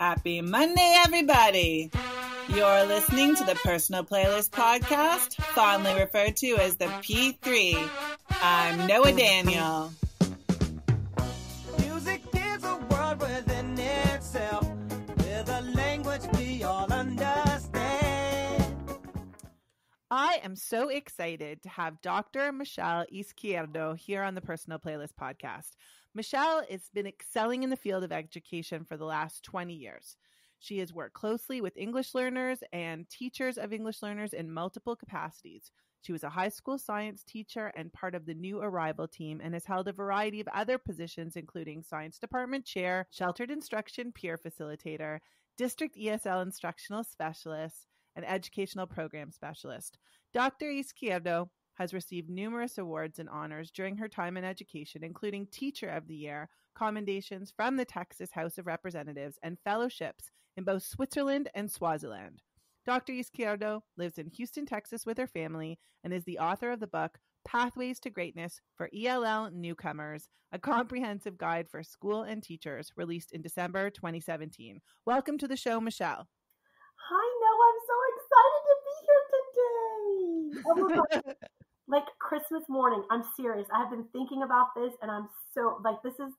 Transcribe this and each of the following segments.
Happy Monday, everybody! You're listening to the Personal Playlist Podcast, fondly referred to as the P3. I'm Noah Daniel. Music is a world within itself, with a language we all understand. I am so excited to have Dr. Michelle Yzquierdo here on the Personal Playlist Podcast. Michelle has been excelling in the field of education for the last 20 years. She has worked closely with English learners and teachers of English learners in multiple capacities. She was a high school science teacher and part of the new arrival team and has held a variety of other positions, including science department chair, sheltered instruction peer facilitator, district ESL instructional specialist, and educational program specialist. Dr. Yzquierdo has received numerous awards and honors during her time in education, including Teacher of the Year, commendations from the Texas House of Representatives, and fellowships in both Switzerland and Swaziland. Dr. Yzquierdo lives in Houston, Texas with her family and is the author of the book Pathways to Greatness for ELL Newcomers, a comprehensive guide for school and teachers, released in December 2017. Welcome to the show, Michelle. Hi, Noah. I'm so excited to be here today. Oh my God. Like Christmas morning. I'm serious. I have been thinking about this, and I'm so, this is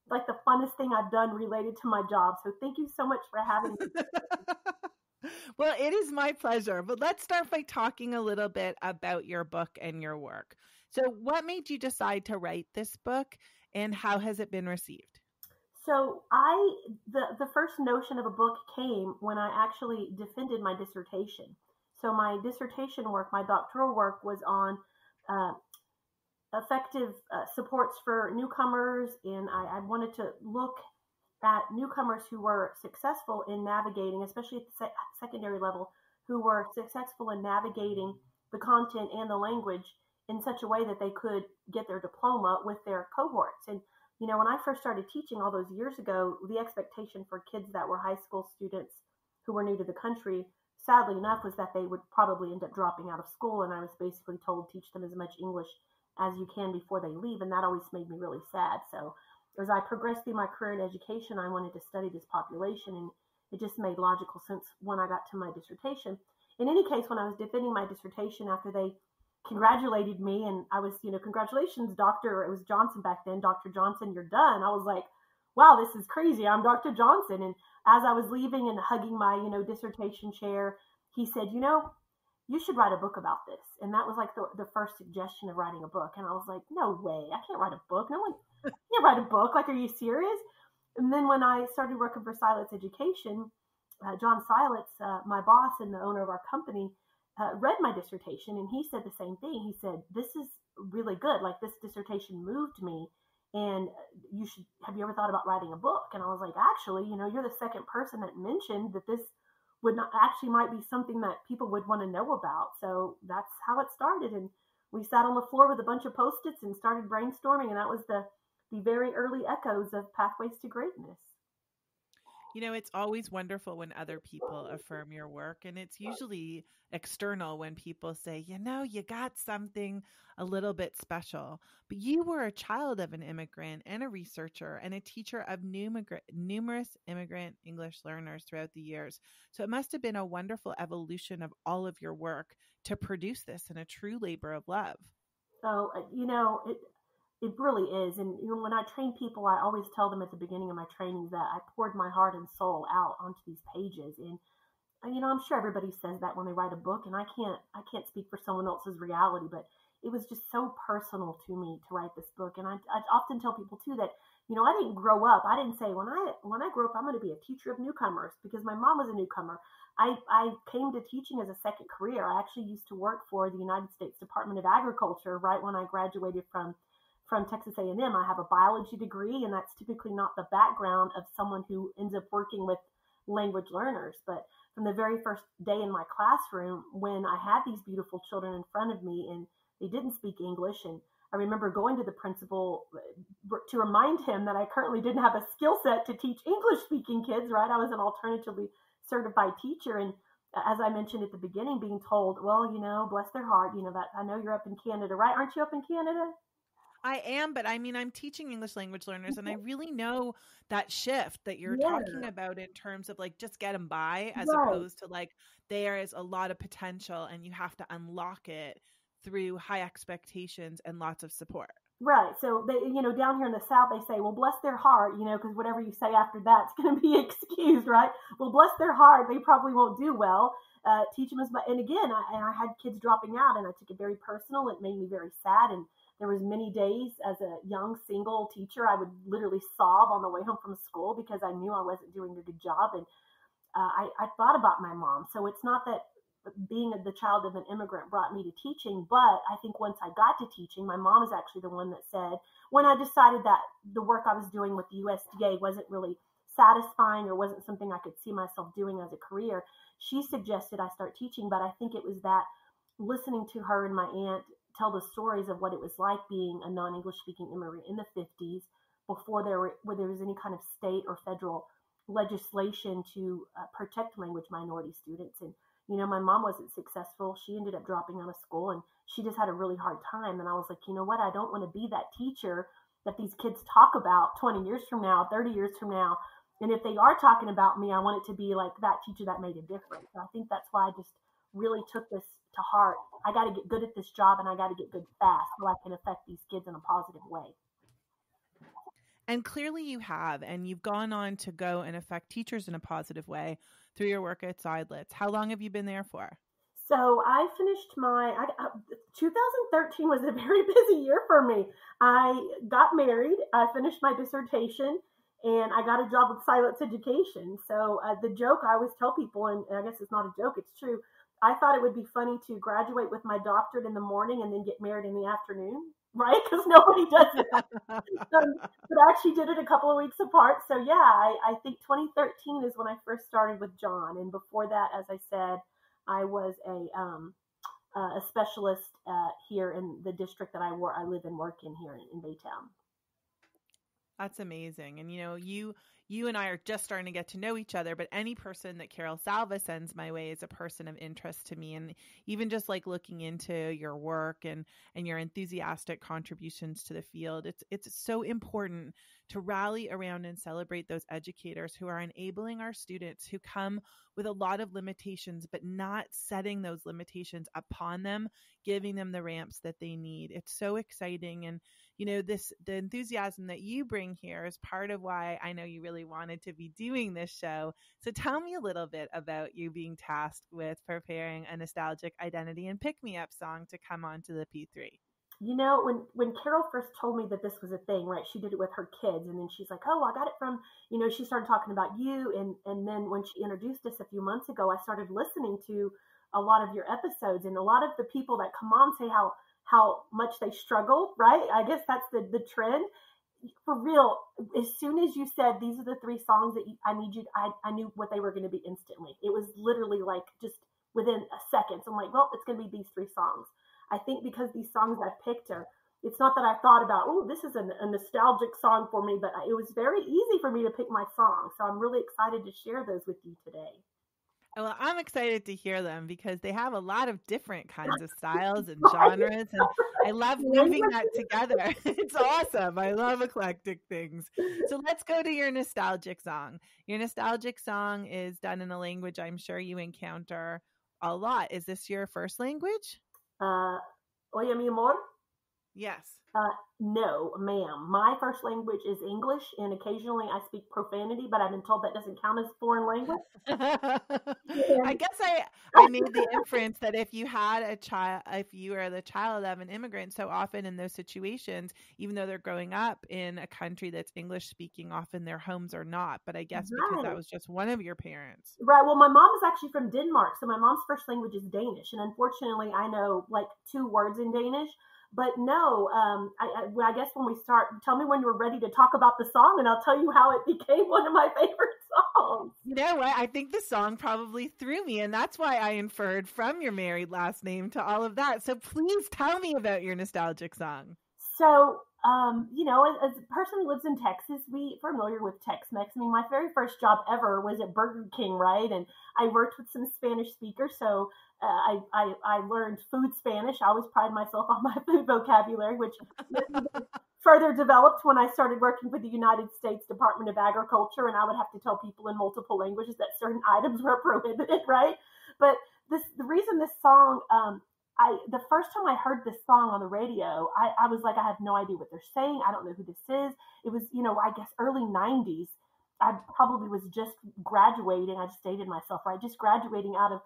like the funnest thing I've done related to my job. So thank you so much for having me. Well, it is my pleasure. But let's start by talking a little bit about your book and your work. So what made you decide to write this book, and how has it been received? So the first notion of a book came when I actually defended my dissertation. So my dissertation work, my doctoral work, was on effective supports for newcomers, and I wanted to look at newcomers who were successful in navigating, especially at the secondary level, who were successful in navigating the content and the language in such a way that they could get their diploma with their cohorts. And you know, when I first started teaching all those years ago, the expectation for kids that were high school students who were new to the country, sadly enough, was that they would probably end up dropping out of school. And I was basically told, teach them as much English as you can before they leave. And that always made me really sad. So as I progressed through my career in education, I wanted to study this population. And it just made logical sense when I got to my dissertation. In any case, when I was defending my dissertation, after they congratulated me, and I was, congratulations, doctor, it was Johnson back then, Dr. Johnson, you're done. I was like, wow, this is crazy. I'm Dr. Johnson. And as I was leaving and hugging my, dissertation chair, he said, you should write a book about this. And that was like the first suggestion of writing a book. And I was like, no way, I can't write a book. No one can't write a book. Like, are you serious? And then when I started working for Silence Education, John Silence, my boss and the owner of our company, read my dissertation, and he said the same thing. He said, this is really good. Like, this dissertation moved me, and have you ever thought about writing a book? And I was like, actually, you're the second person that mentioned that this would not actually might be something that people would want to know about. So that's how it started. And we sat on the floor with a bunch of Post-its and started brainstorming. And that was the very early echoes of Pathways to Greatness. It's always wonderful when other people affirm your work, and it's usually external when people say, you got something a little bit special. But you were a child of an immigrant and a researcher and a teacher of numerous immigrant English learners throughout the years. So it must have been a wonderful evolution of all of your work to produce this in a true labor of love. So, it really is. And when I train people, I always tell them at the beginning of my trainings that I poured my heart and soul out onto these pages. And, I'm sure everybody says that when they write a book, and I can't speak for someone else's reality, but it was just so personal to me to write this book. And I often tell people too that, I didn't grow up. I didn't say when I grow up, I'm going to be a teacher of newcomers, because my mom was a newcomer. I came to teaching as a second career. I actually used to work for the United States Department of Agriculture right when I graduated from Texas A&M. I have a biology degree, and that's typically not the background of someone who ends up working with language learners. But from the very first day in my classroom, when I had these beautiful children in front of me and they didn't speak English, and I remember going to the principal to remind him that I currently didn't have a skill set to teach English-speaking kids, right? I was an alternatively certified teacher. And as I mentioned at the beginning, being told, well, bless their heart, that I know you're up in Canada, right? Aren't you up in Canada? I am, but I mean, I'm teaching English language learners, and I really know that shift that you're Yeah. talking about in terms of like just get them by, as Right. opposed to like there is a lot of potential and you have to unlock it through high expectations and lots of support. Right. So they, down here in the South, they say, well, bless their heart, because whatever you say after that's going to be excused, right? Well, bless their heart. They probably won't do well. Teach them as much. And again, I had kids dropping out, and I took it very personal. It made me very sad. And there was many days as a young single teacher, I would literally sob on the way home from school because I knew I wasn't doing a good job. And I thought about my mom. So it's not that being the child of an immigrant brought me to teaching, but I think once I got to teaching, my mom is actually the one that said, when I decided that the work I was doing with the USDA wasn't really satisfying or wasn't something I could see myself doing as a career, she suggested I start teaching. But I think it was that listening to her and my aunt tell the stories of what it was like being a non-English speaking immigrant in the 50s before there was any kind of state or federal legislation to protect language minority students. And my mom wasn't successful. She ended up dropping out of school, and she just had a really hard time. And I was like, you know what? I don't want to be that teacher that these kids talk about 20 years from now, 30 years from now. And if they are talking about me, I want it to be like that teacher that made a difference. So I think that's why I just really took this to heart. I got to get good at this job, and I got to get good fast so I can affect these kids in a positive way. And clearly you have, and you've gone on to go and affect teachers in a positive way through your work at Sidlets. How long have you been there for? So I finished 2013 was a very busy year for me. I got married, I finished my dissertation, and I got a job with Sidlets Education. So the joke I always tell people, and I guess it's not a joke, it's true, I thought it would be funny to graduate with my doctorate in the morning and then get married in the afternoon. Right? Because nobody does it. But I actually did it a couple of weeks apart. So yeah, I think 2013 is when I first started with John. And before that, as I said, I was a specialist here in the district that I live and work in here in Baytown. That's amazing. And you and I are just starting to get to know each other, but any person that Carol Salva sends my way is a person of interest to me. And even just like looking into your work and your enthusiastic contributions to the field, it's so important to rally around and celebrate those educators who are enabling our students who come with a lot of limitations, but not setting those limitations upon them, giving them the ramps that they need. It's so exciting. And the enthusiasm that you bring here is part of why I know you really wanted to be doing this show. So tell me a little bit about you being tasked with preparing a nostalgic identity and pick-me-up song to come onto the P3. When Carol first told me that this was a thing, right, she did it with her kids, and then she's like, oh, I got it from, she started talking about you, and then when she introduced us a few months ago, I started listening to a lot of your episodes, and a lot of the people that come on say how much they struggle, right? I guess that's the trend. For real, as soon as you said, these are the 3 songs that I need you, I knew what they were going to be instantly. It was literally like just within a second. So I'm like, well, it's going to be these 3 songs. I think because these songs I've picked it's not that I thought about, oh, this is a nostalgic song for me, but it was very easy for me to pick my song. So I'm really excited to share those with you today. Well, I'm excited to hear them because they have a lot of different kinds of styles and genres, and I love weaving that together. It's awesome. I love eclectic things. So let's go to your nostalgic song. Your nostalgic song is done in a language I'm sure you encounter a lot. Is this your first language? Oye, mi amor? Yes. No, ma'am. My first language is English, and occasionally I speak profanity, but I've been told that doesn't count as foreign language. I guess I made the inference that if you had a child, if you are the child of an immigrant, so often in those situations, even though they're growing up in a country that's English speaking, often their homes are not. But I guess because that was just one of your parents. Right. Well, my mom is actually from Denmark, so my mom's first language is Danish, and unfortunately, I know like 2 words in Danish. But no, I guess when we start, tell me when you're ready to talk about the song, and I'll tell you how it became one of my favorite songs. You know what? I think the song probably threw me, and that's why I inferred from your married last name to all of that. So please tell me about your nostalgic song. So, as a person who lives in Texas, we're familiar with Tex-Mex. I mean, my very first job ever was at Burger King, right? And I worked with some Spanish speakers. So I learned food Spanish. I always pride myself on my food vocabulary, which further developed when I started working for the United States Department of Agriculture, and I would have to tell people in multiple languages that certain items were prohibited, right? But the reason this song, the first time I heard this song on the radio, I was like, I have no idea what they're saying. I don't know who this is. It was, I guess early 90s. I probably was just graduating. I just dated myself, right? Just graduating out of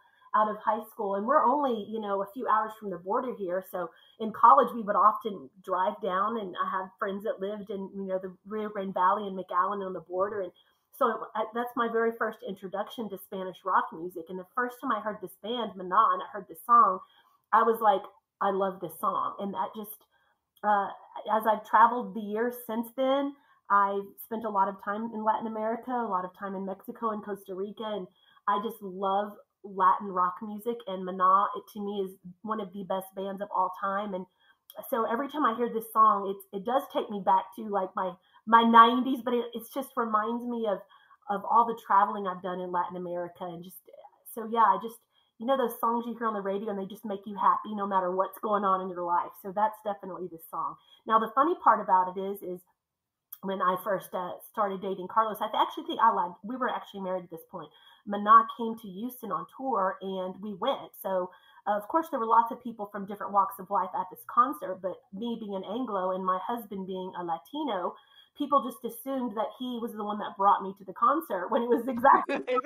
high school. And we're only, a few hours from the border here. So in college, we would often drive down, and I have friends that lived in, the Rio Grande Valley and McAllen on the border. And so that's my very first introduction to Spanish rock music. And the first time I heard this band, Maná, and I heard this song, I was like, I love this song. And that just, as I've traveled the years since then, I've spent a lot of time in Latin America, a lot of time in Mexico and Costa Rica. And I just love Latin rock music. And Maná, to me, is one of the best bands of all time. And so every time I hear this song, it does take me back to like my 90s, but it just reminds me of all the traveling I've done in Latin America. And just, so yeah, I just, those songs you hear on the radio and they just make you happy no matter what's going on in your life. So that's definitely this song. Now, the funny part about it is when I first started dating Carlos, I actually think I lied. We were actually married at this point. Maná came to Houston on tour and we went. So, of course, there were lots of people from different walks of life at this concert, but me being an Anglo and my husband being a Latino, people just assumed that he was the one that brought me to the concert when it was exactly.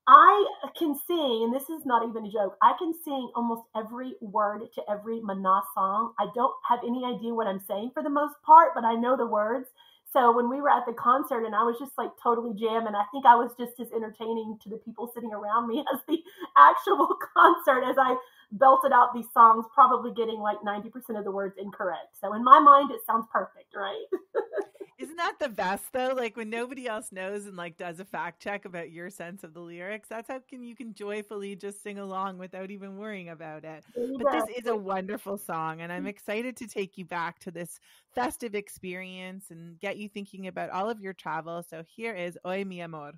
I can sing, and this is not even a joke, I can sing almost every word to every Maná song. I don't have any idea what I'm saying for the most part, but I know the words. So when we were at the concert and I was just like totally jamming, I think I was just as entertaining to the people sitting around me as the actual concert as I belted out these songs, probably getting like 90% of the words incorrect. So in my mind, it sounds perfect, right? Isn't that the best though? Like when nobody else knows and like does a fact check about your sense of the lyrics, that's how you can joyfully just sing along without even worrying about it. But this is a wonderful song, and I'm excited to take you back to this festive experience and get you thinking about all of your travel. So here is Oye Mi Amor.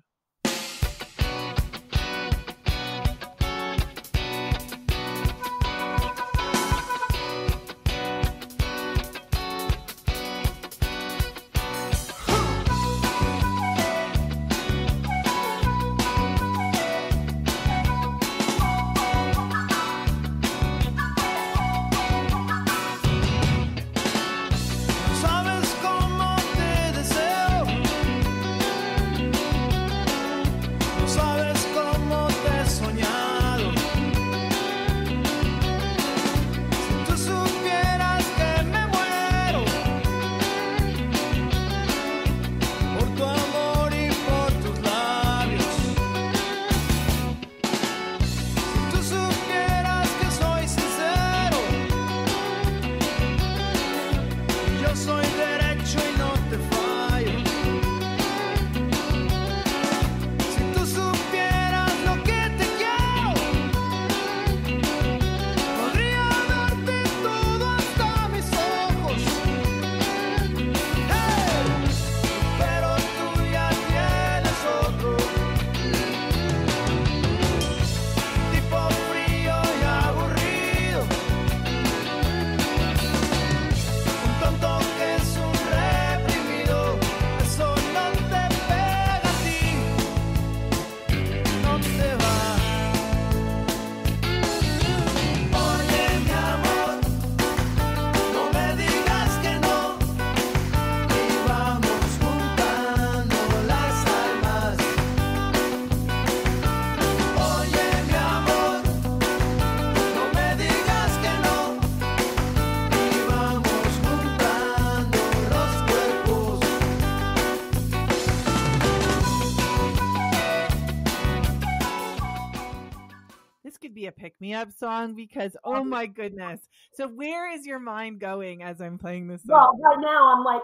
A pick-me-up song because oh my goodness. So where is your mind going as I'm playing this song? Well, right now I'm like,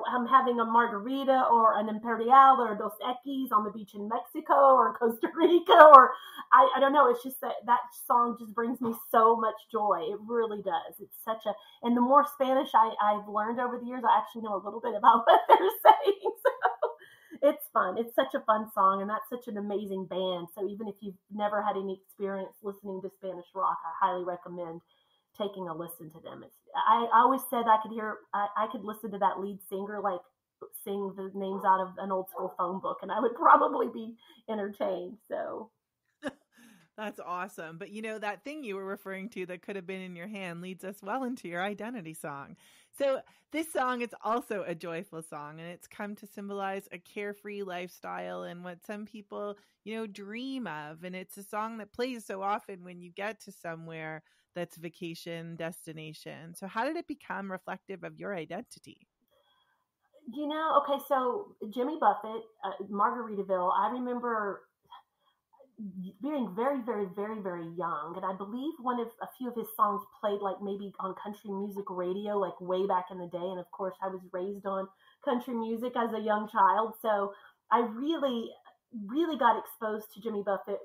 I'm having a margarita or an Imperial or Dos Equis on the beach in Mexico or Costa Rica, or I don't know. It's just that song just brings me so much joy. It really does. It's and the more Spanish I've learned over the years, I actually know a little bit about what they're saying. So It's fun. It's such a fun song, and that's such an amazing band. So even if you've never had any experience listening to Spanish rock, I highly recommend taking a listen to them. I always said I could listen to that lead singer like sing the names out of an old school phone book, and I would probably be entertained. So That's awesome. But that thing you were referring to that could have been in your hand leads us well into your identity song. So this song is also a joyful song, and it's come to symbolize a carefree lifestyle and what some people, dream of. And it's a song that plays so often when you get to somewhere that's vacation destination. So how did it become reflective of your identity? Okay, so Jimmy Buffett, Margaritaville, I remember being very, very, very, very young. And I believe a few of his songs played like maybe on country music radio, like way back in the day. And of course, I was raised on country music as a young child. So I really, really got exposed to Jimmy Buffett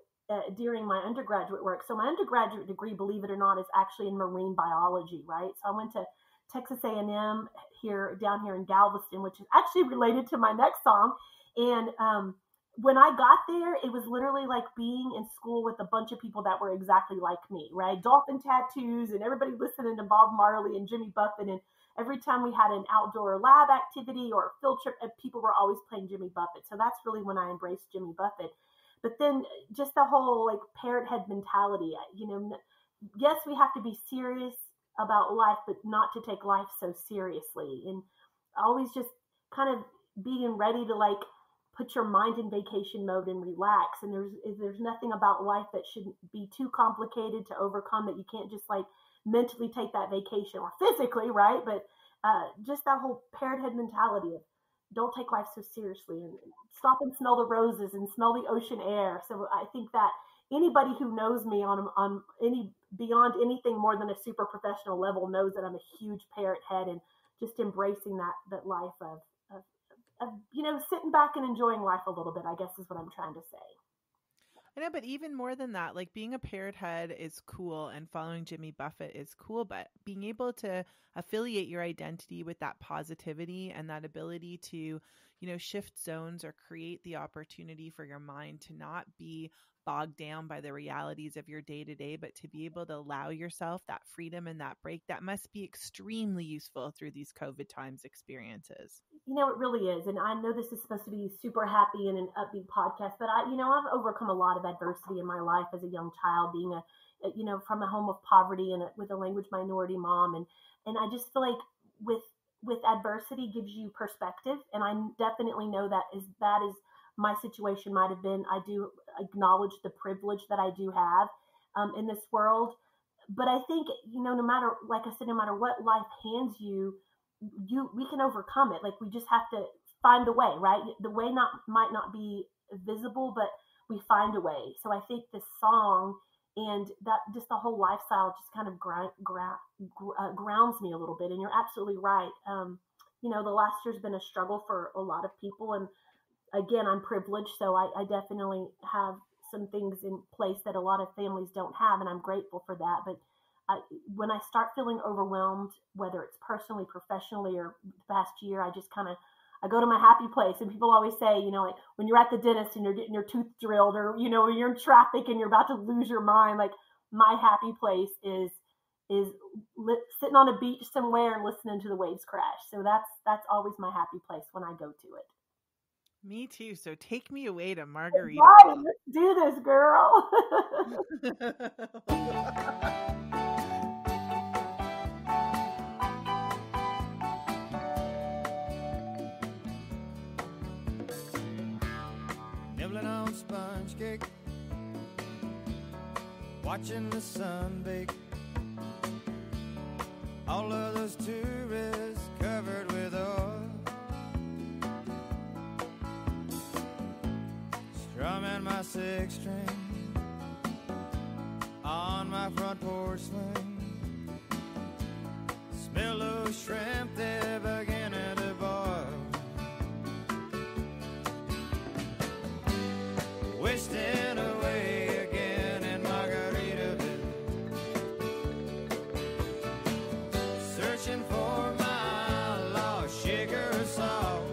during my undergraduate work. So my undergraduate degree, believe it or not, is actually in marine biology, right? So I went to Texas A&M down here in Galveston, which is actually related to my next song. And when I got there, it was literally like being in school with a bunch of people that were exactly like me, right? Dolphin tattoos and everybody listening to Bob Marley and Jimmy Buffett. And every time we had an outdoor lab activity or a field trip, people were always playing Jimmy Buffett. So that's really when I embraced Jimmy Buffett. But then just the whole like parrot head mentality, yes, we have to be serious about life, but not to take life so seriously. And always just kind of being ready to like put your mind in vacation mode and relax. And there's nothing about life that shouldn't be too complicated to overcome, that you can't just like mentally take that vacation, or physically, right? But just that whole parrot head mentality of don't take life so seriously, and stop and smell the roses and smell the ocean air. So I think that anybody who knows me on any beyond anything more than a super professional level knows that I'm a huge parrot head, and just embracing that life of sitting back and enjoying life a little bit, I guess is what I'm trying to say. I know, but even more than that, like being a parrot head is cool and following Jimmy Buffett is cool, but being able to affiliate your identity with that positivity and that ability to, shift zones or create the opportunity for your mind to not be bogged down by the realities of your day to day, but to be able to allow yourself that freedom and that break, that must be extremely useful through these COVID times experiences. It really is. And I know this is supposed to be super happy and an upbeat podcast, but I've overcome a lot of adversity in my life as a young child, being from a home of poverty and with a language minority mom. And I just feel like with adversity gives you perspective. And I definitely know that is my situation might have been. I do acknowledge the privilege that I do have in this world. But I think, no matter, like I said, no matter what life hands you, we can overcome it. Like we just have to find a way, right? The way might not be visible, but we find a way. So I think this song and that just the whole lifestyle just kind of grounds me a little bit. And you're absolutely right. The last year's been a struggle for a lot of people, and again, I'm privileged, so I definitely have some things in place that a lot of families don't have, and I'm grateful for that. But when I start feeling overwhelmed, whether it's personally, professionally, or the past year, I just I go to my happy place. And people always say, like when you're at the dentist and you're getting your tooth drilled, or, you're in traffic and you're about to lose your mind, like my happy place is sitting on a beach somewhere and listening to the waves crash. So that's always my happy place when I go to it. Me too. So take me away to Margarita. Right, let's do this, girl. Nibbling on sponge cake, watching the sun bake. All of those tourists covered with oil, strumming my six string on my front porch swing. Smell those shrimp, they're beginning to boil. Wasting away again in Margaritaville, searching for my lost sugar salt.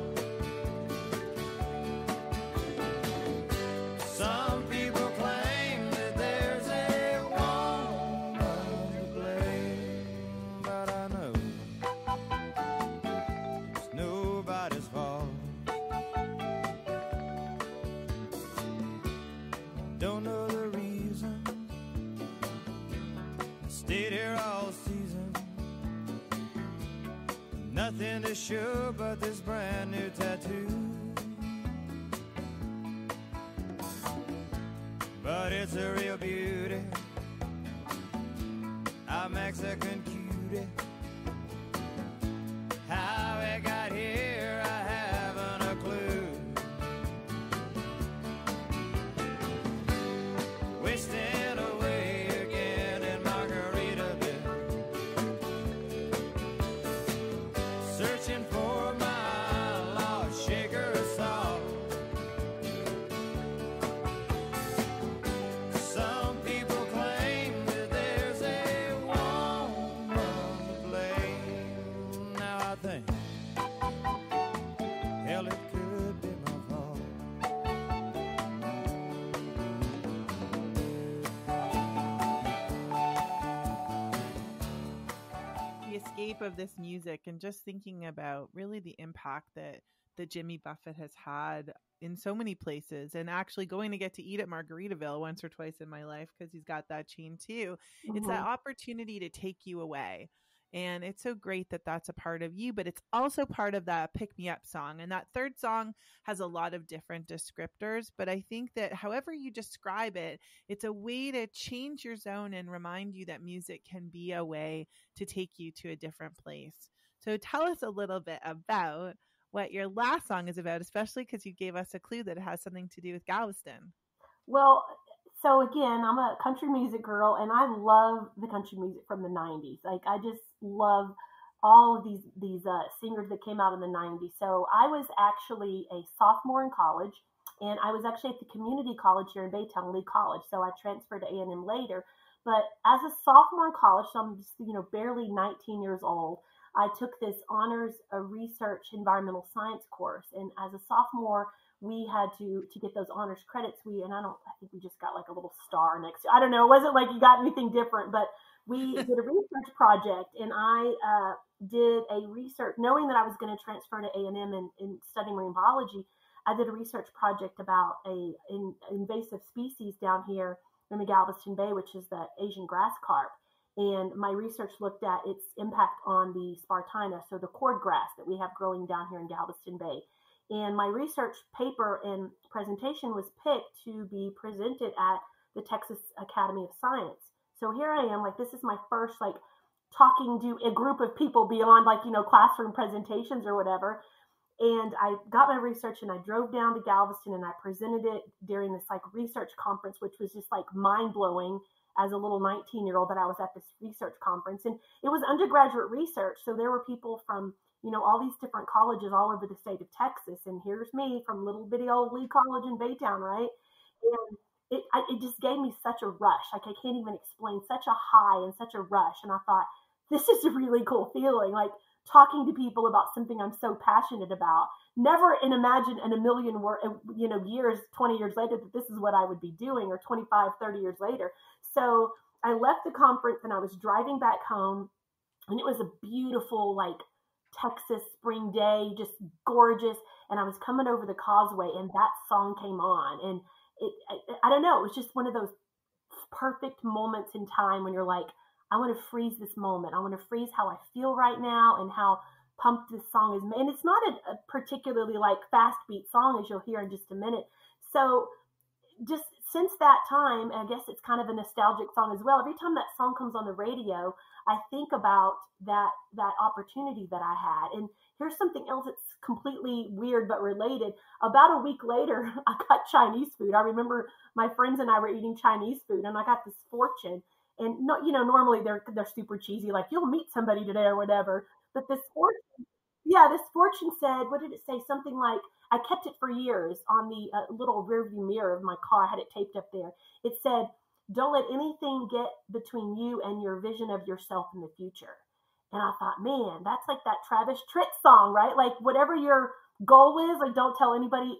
Stayed here all season. Nothing to show but this brand new tattoo. But it's a real beauty, a Mexican cutie. How it got here, I haven't a clue. Wasting away again in Margaritaville, searching for my lost shaker of salt. Some people claim that there's a woman to blame. Now I think, hell, it could be my fault. The escape of this music and just thinking about really the impact that Jimmy Buffett has had in so many places, and actually going to get to eat at Margaritaville once or twice in my life because he's got that chain too. It's that opportunity to take you away. And it's so great that that's a part of you, but it's also part of that pick me up song. And that third song has a lot of different descriptors, but I think that however you describe it, it's a way to change your zone and remind you that music can be a way to take you to a different place. So tell us a little bit about what your last song is about, especially because you gave us a clue that it has something to do with Galveston. Well, so again, I'm a country music girl, and I love the country music from the 90s. Like, I just love all of these singers that came out in the 90s. So I was actually a sophomore in college, and I was actually at the community college here in Baytown, Lee College. So I transferred to A&M later. But as a sophomore in college, so I'm just, barely 19 years old, I took this honors research environmental science course. And as a sophomore, we had to get those honors credits. I think we just got like a little star next to, I don't know. It wasn't like you got anything different, but we did a research project, and I did a research, knowing that I was going to transfer to A&M and study marine biology. I did a research project about an invasive species down here in the Galveston Bay, which is the Asian grass carp. And my research looked at its impact on the Spartina, so the cord grass that we have growing down here in Galveston Bay. And my research paper and presentation was picked to be presented at the Texas Academy of Science. So here I am, like, this is my first, like, talking to a group of people beyond, like, classroom presentations or whatever. And I got my research and I drove down to Galveston and I presented it during this, like, research conference, which was just, like, mind-blowing as a little 19-year-old that I was at this research conference. And it was undergraduate research. So there were people from, all these different colleges all over the state of Texas. And here's me from little bitty old Lee College in Baytown, right? And it just gave me such a rush. Like, I can't even explain, such a high and such a rush. And I thought, this is a really cool feeling, like talking to people about something I'm so passionate about. Never imagine in a million years, 20 years later, that this is what I would be doing, or 25, 30 years later. So I left the conference and I was driving back home, and it was a beautiful, like, Texas spring day, just gorgeous. And I was coming over the causeway and that song came on, and I don't know, it was just one of those perfect moments in time when you're like, I want to freeze this moment. I want to freeze how I feel right now and how pumped this song is. And it's not a particularly, like, fast beat song, as you'll hear in just a minute. So just since that time, I guess it's kind of a nostalgic song as well. Every time that song comes on the radio, I think about that opportunity that I had. And here's something else that's completely weird but related. About a week later, I got Chinese food. I remember my friends and I were eating Chinese food, and I got this fortune. And normally they're super cheesy, like, you'll meet somebody today or whatever. But this fortune said, what did it say? Something like, I kept it for years on the little rearview mirror of my car. I had it taped up there. It said, don't let anything get between you and your vision of yourself in the future. And I thought, man, that's like that Travis Tritt song, right? Like, whatever your goal is, like, don't let anybody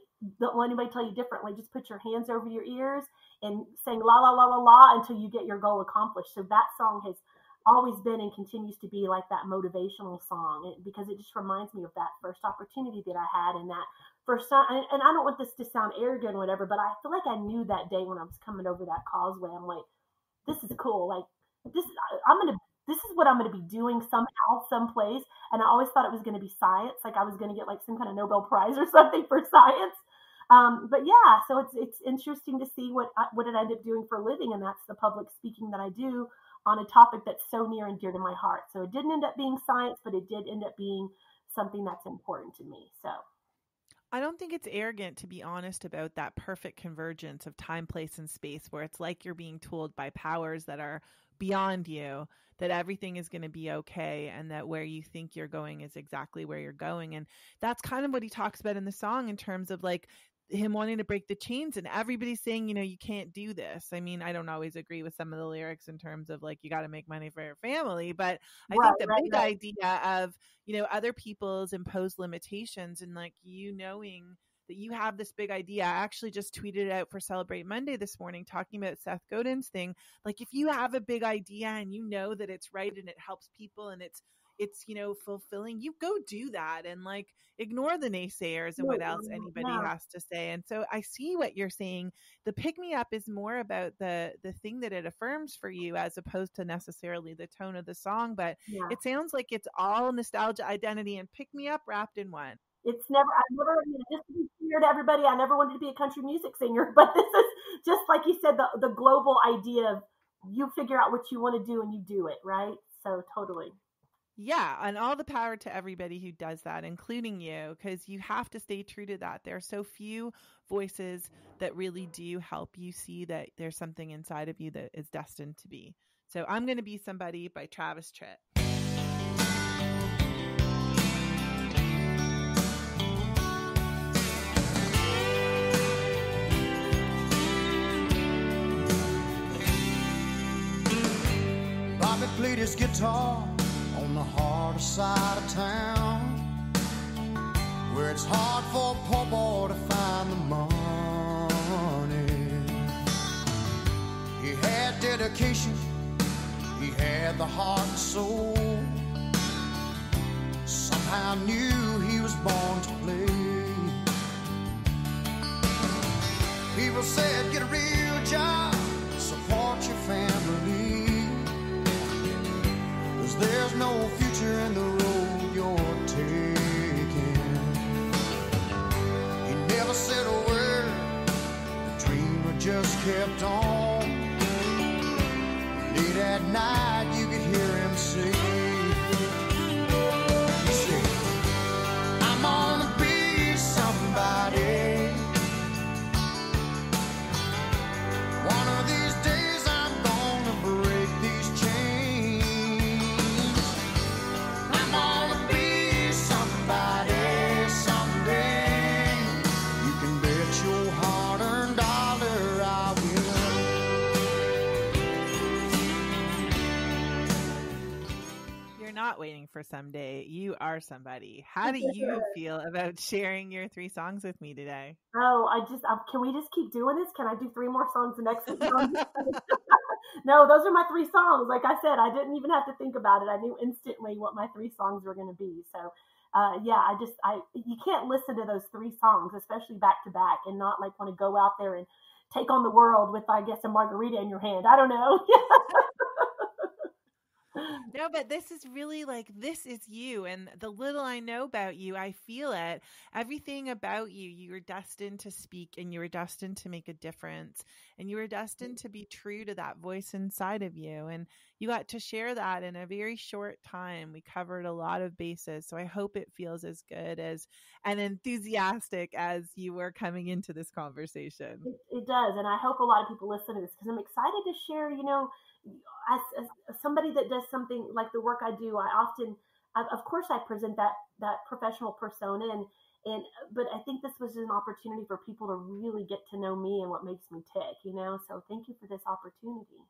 tell you differently. Just put your hands over your ears and sing la, la, la, la, la until you get your goal accomplished. So that song has always been and continues to be like that motivational song, because it just reminds me of that first opportunity that I had, and that first time. And I don't want this to sound arrogant or whatever, but I feel like I knew that day when I was coming over that causeway. I'm like, this is cool. Like, this is what I'm gonna be doing somehow, someplace. And I always thought it was gonna be science, like I was gonna get like some kind of Nobel Prize or something for science. But yeah, so it's interesting to see what it ended up doing for a living, and that's the public speaking that I do on a topic that's so near and dear to my heart. So it didn't end up being science, but it did end up being something that's important to me. So I don't think it's arrogant to be honest about that perfect convergence of time, place, and space where it's like you're being told by powers that are beyond you that everything is going to be okay and that where you think you're going is exactly where you're going. And that's kind of what he talks about in the song in terms of like him wanting to break the chains and everybody's saying, you know, you can't do this. I mean, I don't always agree with some of the lyrics in terms of like, you got to make money for your family, but I right, think the right, big right. idea of, you know, other people's imposed limitations and like you knowing that you have this big idea. I actually just tweeted it out for Celebrate Monday this morning talking about Seth Godin's thing. Like if you have a big idea and you know that it's right and it helps people and it's you know fulfilling, you go do that and like ignore the naysayers and what else anybody Yeah, has to say. And so I see what you're saying. The pick me up is more about the thing that it affirms for you as opposed to necessarily the tone of the song, but yeah. it sounds like it's all nostalgia, identity, and pick me up wrapped in one. I never, just to be clear to everybody, I never wanted to be a country music singer, but this is just like you said, the global idea of you figure out what you want to do and you do it, right? So totally. Yeah, and all the power to everybody who does that, including you, because you have to stay true to that. There are so few voices that really do help you see that there's something inside of you that is destined to be. So I'm going to be somebody by Travis Tritt. Bobby played his guitar on the harder side of town, where it's hard for a poor boy to find the money. He had dedication, he had the heart and soul, somehow knew he was born to play. People said, get a real job, support your family, there's no future in the road you're taking. He never said a word, the dreamer just kept on. Late at night you could hear him say, he said, I'm gonna be somebody. One of these days I'm gonna break these chains. Not waiting for someday. You are somebody. How do you feel about sharing your 3 songs with me today? Oh, can we just keep doing this? Can I do 3 more songs the next week? No, those are my 3 songs. Like I said, I didn't even have to think about it. I knew instantly what my 3 songs were going to be. So, yeah, you can't listen to those 3 songs, especially back to back, and not like want to go out there and take on the world with, I guess, a margarita in your hand. I don't know. No, but this is really like, this is you. And the little I know about you, I feel it. Everything about you, you were destined to speak and you were destined to make a difference. And you were destined to be true to that voice inside of you. And you got to share that in a very short time. We covered a lot of bases. So I hope it feels as good as and enthusiastic as you were coming into this conversation. It does. And I hope a lot of people listen to this because I'm excited to share, as somebody that does something like the work I do, of course, I present that professional persona, but I think this was an opportunity for people to really get to know me and what makes me tick, So thank you for this opportunity.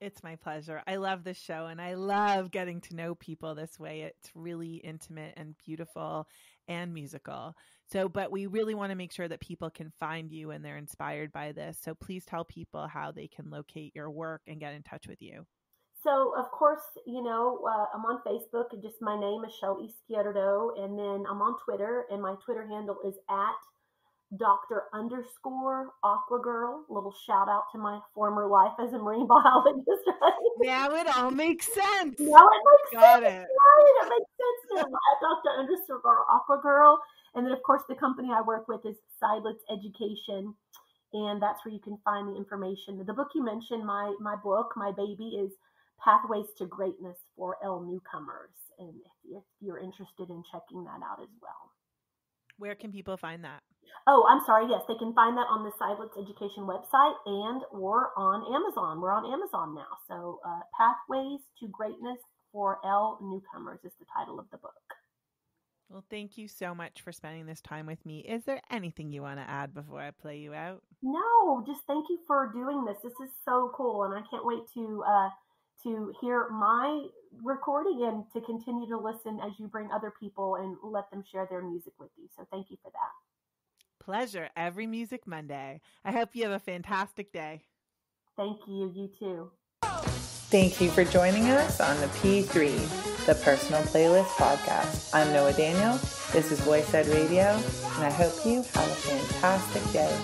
It's my pleasure. I love this show and I love getting to know people this way. It's really intimate and beautiful and musical. So, but we really want to make sure that people can find you and they're inspired by this. So please tell people how they can locate your work and get in touch with you. So, of course, I'm on Facebook and just my name, Michelle Yzquierdo, and then I'm on Twitter, and my Twitter handle is at Dr._Aquagirl. A little shout out to my former life as a marine biologist, right? Now it all makes sense. Now it makes Got sense. it. Right? It makes sense now. Dr._Aquagirl. And then, of course, the company I work with is Silence Education. And that's where you can find the information. The book you mentioned, my book, my baby, is Pathways to Greatness for L Newcomers. And if you're interested in checking that out as well. Where can people find that? Oh, I'm sorry. Yes, they can find that on the Silence Education website and or on Amazon. We're on Amazon now. So Pathways to Greatness for L Newcomers is the title of the book. Well, thank you so much for spending this time with me. Is there anything you want to add before I play you out? No, just thank you for doing this. This is so cool, and I can't wait to hear my recording and to continue to listen as you bring other people and let them share their music with you. So thank you for that. Pleasure. Every Music Monday. I hope you have a fantastic day. Thank you. You too. Thank you for joining us on the P3, the Personal Playlist Podcast. I'm Noah Daniel. This is Voice Ed Radio, and I hope you have a fantastic day.